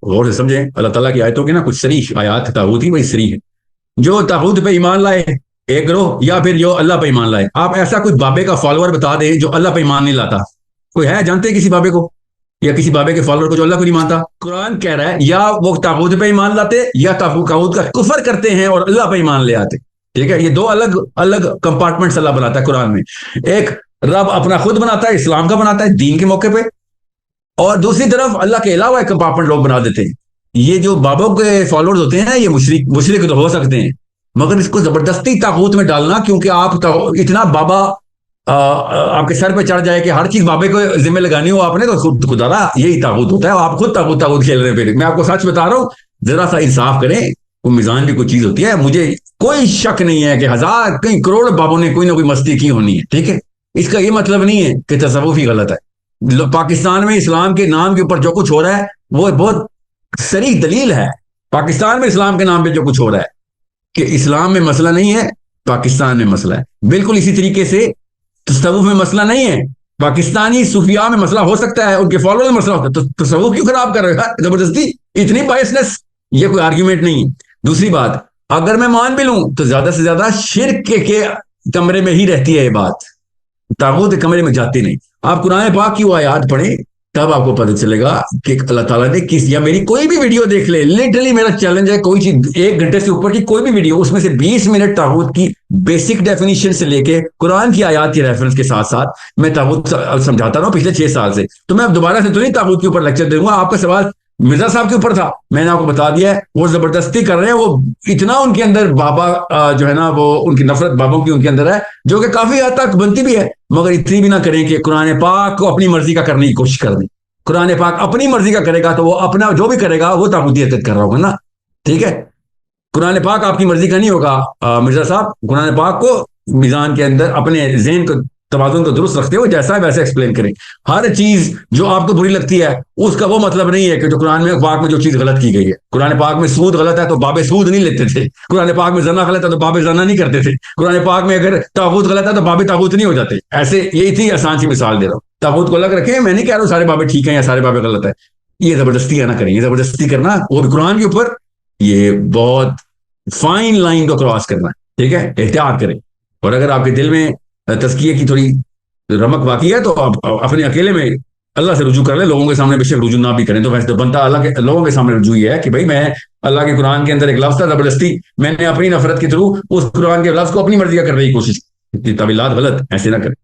غور سے سمجھیں اللہ تعالیٰ کی آیتوں کے نا کچھ صریح آیات طاغوت ہی وہی صریح ہے. جو طاغوت پہ ایمان لائے ایک گروہ، یا پھر جو اللہ پہ ایمان لائے. آپ ایسا کوئی بابے کا فالوور بتا دیں جو اللہ پہ ایمان نہیں لاتا. کوئی ہے جانتے ہیں کسی بابے کو یا کسی بابے کے فالوور کو جو اللہ کو نہیں مانتا؟ قرآن کہہ رہا ہے یا وہ طاغوت پہ ایمان لاتے یا طاغوت کا کفر کرتے ہیں اور اللہ پہ ایمان لے آتے. ٹھیک ہے، یہ دو الگ الگ کمپارٹمنٹس اللہ بناتا ہے قرآن میں. ایک رب اپنا خود بناتا ہے، اسلام کا بناتا ہے دین کے موقع پہ، اور دوسری طرف اللہ کے علاوہ ایک کمپارٹمنٹ لوگ بنا دیتے ہیں. یہ جو بابوں کے فالوورز ہوتے ہیں یہ مشرک تو ہو سکتے ہیں، مگر اس کو زبردستی طاغوت میں ڈالنا، کیونکہ آپ اتنا بابا آپ کے سر پہ چڑھ جائے کہ ہر چیز بابے کو ذمہ لگانی ہو آپ نے، تو خود خدا رہا یہی طاغوت ہوتا ہے. آپ خود طاغوت کھیل رہے ہیں. پھر میں آپ کو سچ بتا رہا ہوں، ذرا سا انصاف کریں. کوئی میزان بھی کوئی چیز ہوتی ہے. مجھے کوئی شک نہیں ہے کہ ہزار کئی کروڑ بابوں نے کوئی نہ کوئی مستی کی ہونی ہے. ٹھیک ہے، اس کا یہ مطلب نہیں ہے کہ تصوف ہی غلط ہے. پاکستان میں اسلام کے نام کے اوپر جو کچھ ہو رہا ہے وہ بہت صریح دلیل ہے. پاکستان میں اسلام کے نام پہ جو کچھ ہو رہا ہے کہ اسلام میں مسئلہ نہیں ہے، پاکستان میں مسئلہ ہے. بالکل اسی طریقے سے تصوف میں مسئلہ نہیں ہے، پاکستانی صوفیاء میں مسئلہ ہو سکتا ہے، ان کے فالوور میں مسئلہ ہوتا ہے. تو تصوف کیوں خراب کر رہے ہیں زبردستی؟ اتنی بائسنس، یہ کوئی آرگیومنٹ نہیں ہے. دوسری بات، اگر میں مان بھی لوں تو زیادہ سے زیادہ شرک کے کمرے میں ہی رہتی ہے یہ بات، طاغوت کے کمرے میں جاتی نہیں. آپ قرآن پاک کی وہ آیات پڑھیں تب آپ کو پتہ چلے گا کہ اللہ تعالیٰ نے کس، یا میری کوئی بھی ویڈیو دیکھ لے، لٹرلی میرا چیلنج ہے، کوئی چیز 1 گھنٹے سے اوپر کی کوئی بھی ویڈیو، اس میں سے 20 منٹ طاغوت کی بیسک ڈیفینیشن سے لے کے قرآن کی آیات کی ریفرنس کے ساتھ ساتھ میں طاغوت سمجھاتا رہا ہوں پچھلے 6 سال سے. تو میں اب دوبارہ سے تو نہیں طاغوت کے اوپر لیکچر دوں گا. آپ کا سوال مرزا صاحب کے اوپر تھا، میں نے آپ کو بتا دیا ہے وہ زبردستی کر رہے ہیں. وہ اتنا ان کے اندر بابا جو ہے نا، وہ ان کی نفرت بابوں کی ان کے اندر ہے، جو کہ کافی حد تک بنتی بھی ہے، مگر اتنی بھی نہ کریں کہ قرآن پاک کو اپنی مرضی کا کرنے کی کوشش کر دیں. قرآن پاک اپنی مرضی کا کرے گا تو وہ اپنا جو بھی کرے گا وہ طاغوتی حرکت کر رہا ہوگا نا. ٹھیک ہے، قرآن پاک آپ کی مرضی کا نہیں ہوگا مرزا صاحب. قرآن پاک کو میزان کے اندر اپنے ذہن کو توازن کو درست رکھتے ہوئے جیسا ہے ویسے ایکسپلین کریں. ہر چیز جو آپ کو بری لگتی ہے اس کا وہ مطلب نہیں ہے کہ جو قرآن میں پاک میں جو چیز غلط کی گئی ہے. قرآن پاک میں سود غلط ہے تو بابے سود نہیں لیتے تھے. قرآن پاک میں زنا غلط ہے تو بابے زنا نہیں کرتے تھے. قرآن پاک میں اگر طاغوت غلط ہے تو بابے طاغوت نہیں ہو جاتے. ایسے یہ اتنی آسان سی مثال دے رہا ہوں. طاغوت کو الگ رکھیں، میں نہیں کہہ رہا ہوں سارے بابے ٹھیک ہیں یا سارے بابے غلط ہے. یہ زبردستی نہ کریں. یہ زبردستی کرنا اور قرآن کے اوپر یہ بہت فائن لائن کو کراس کرنا ہے. ٹھیک ہے، احتیاط کریں. اور اگر آپ کے دل میں تزکیے کی تھوڑی رمق باقی ہے تو آپ اپنے اکیلے میں اللہ سے رجوع کر لیں. لوگوں کے سامنے بے شک رجوع نہ بھی کریں تو ویسے تو بنتا اللہ کے لوگوں کے سامنے رجوع یہ ہے کہ بھائی میں اللہ کے قرآن کے اندر ایک لفظ تھا زبردستی میں نے اپنی نفرت کے تھرو اس قرآن کے لفظ کو اپنی مرضی کا کرنے کی کوشش کی. تعویلات غلط ایسے نہ کریں.